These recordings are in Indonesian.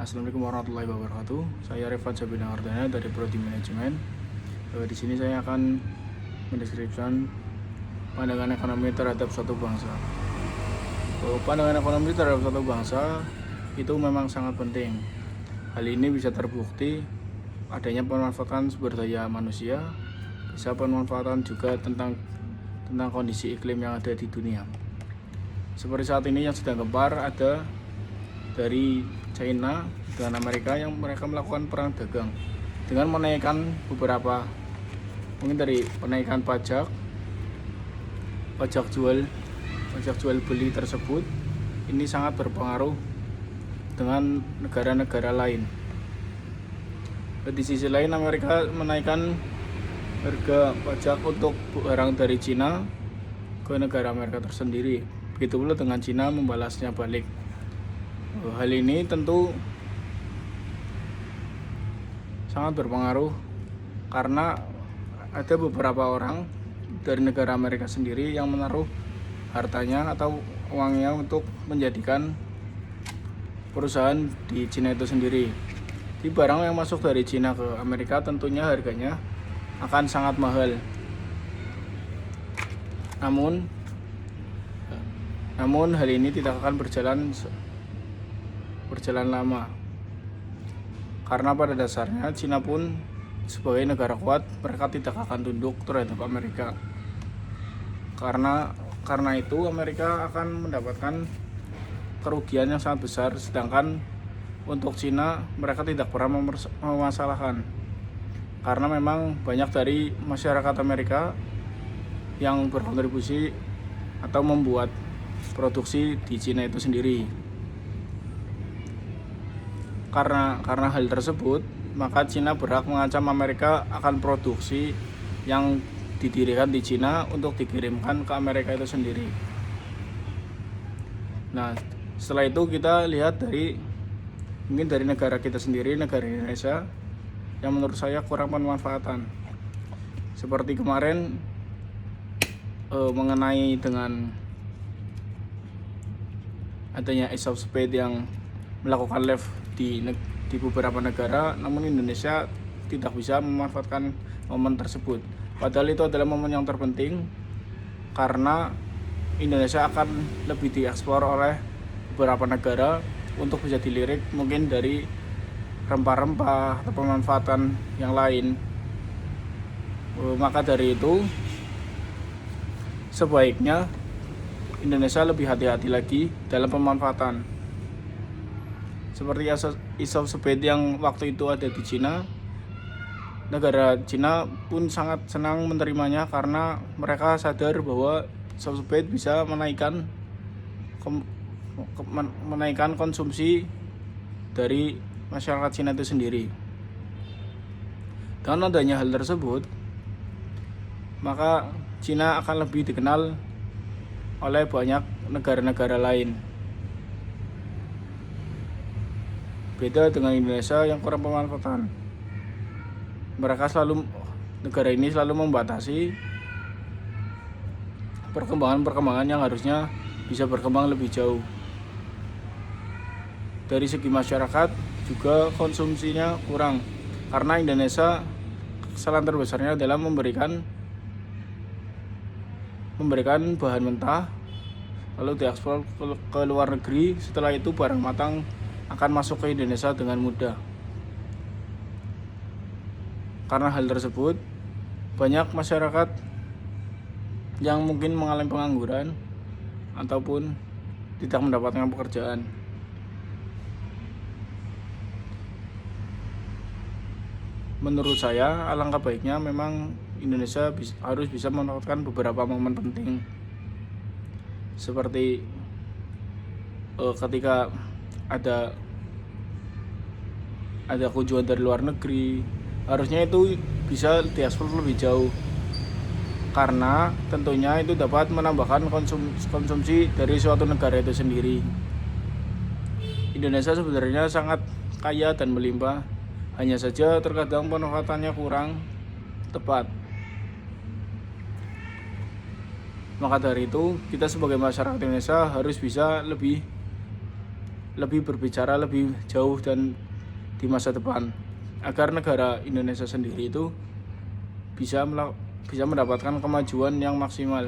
Assalamualaikum warahmatullahi wabarakatuh. Saya Rifat Sabina Ardana dari Prodi Manajemen. Di sini saya akan mendeskripsikan pandangan ekonomi terhadap suatu bangsa. Pandangan ekonomi terhadap suatu bangsa itu memang sangat penting. Hal ini bisa terbukti adanya pemanfaatan sumber daya manusia, bisa pemanfaatan juga tentang kondisi iklim yang ada di dunia. Seperti saat ini yang sedang gempar ada dari China dengan Amerika yang mereka melakukan perang dagang dengan menaikkan beberapa, mungkin dari penaikan pajak jual beli tersebut. Ini sangat berpengaruh dengan negara-negara lain. Di sisi lain, Amerika menaikkan harga pajak untuk barang dari China ke negara Amerika tersendiri. Begitu pula dengan China membalasnya balik. Hal ini tentu sangat berpengaruh karena ada beberapa orang dari negara Amerika sendiri yang menaruh hartanya atau uangnya untuk menjadikan perusahaan di China itu sendiri. Di barang yang masuk dari China ke Amerika tentunya harganya akan sangat mahal. Namun hal ini tidak akan berjalan lama, karena pada dasarnya China pun sebagai negara kuat, mereka tidak akan tunduk terhadap Amerika. Karena itu Amerika akan mendapatkan kerugian yang sangat besar, sedangkan untuk China mereka tidak pernah memasalahkan, karena memang banyak dari masyarakat Amerika yang berkontribusi atau membuat produksi di China itu sendiri. Karena hal tersebut, maka China berhak mengancam Amerika akan produksi yang didirikan di China untuk dikirimkan ke Amerika itu sendiri. Nah, setelah itu kita lihat mungkin dari negara kita sendiri, negara Indonesia, yang menurut saya kurang pemanfaatan. Seperti kemarin mengenai dengan adanya Ace of Spades yang melakukan live di beberapa negara, namun Indonesia tidak bisa memanfaatkan momen tersebut. Padahal itu adalah momen yang terpenting, karena Indonesia akan lebih diekspor oleh beberapa negara untuk bisa dilirik mungkin dari rempah-rempah atau pemanfaatan yang lain. Maka dari itu sebaiknya Indonesia lebih hati-hati lagi dalam pemanfaatan. Seperti Ace of Spades yang waktu itu ada di China, negara China pun sangat senang menerimanya karena mereka sadar bahwa Ace of Spades bisa menaikkan konsumsi dari masyarakat China itu sendiri. Dengan adanya hal tersebut, maka China akan lebih dikenal oleh banyak negara-negara lain. Beda dengan Indonesia yang kurang pemanfaatan. Negara ini selalu membatasi perkembangan yang harusnya bisa berkembang lebih jauh. Dari segi masyarakat juga konsumsinya kurang, karena Indonesia kesalahan terbesarnya adalah memberikan bahan mentah lalu diekspor ke luar negeri. Setelah itu barang matang akan masuk ke Indonesia dengan mudah. Karena hal tersebut, banyak masyarakat yang mungkin mengalami pengangguran ataupun tidak mendapatkan pekerjaan. Menurut saya, alangkah baiknya memang Indonesia harus bisa memanfaatkan beberapa momen penting, seperti ketika ada kunjungan dari luar negeri, harusnya itu bisa diekspor lebih jauh, karena tentunya itu dapat menambahkan konsumsi dari suatu negara itu sendiri. Indonesia sebenarnya sangat kaya dan melimpah, hanya saja terkadang pemanfaatannya kurang tepat. Maka dari itu, kita sebagai masyarakat Indonesia harus bisa lebih lebih berbicara lebih jauh dan di masa depan, agar negara Indonesia sendiri itu bisa mendapatkan kemajuan yang maksimal.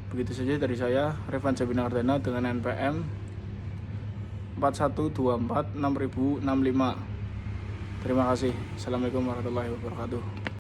Begitu saja dari saya, Revan Sabinardana dengan NPM 41246065. Terima kasih. Assalamualaikum warahmatullahi wabarakatuh.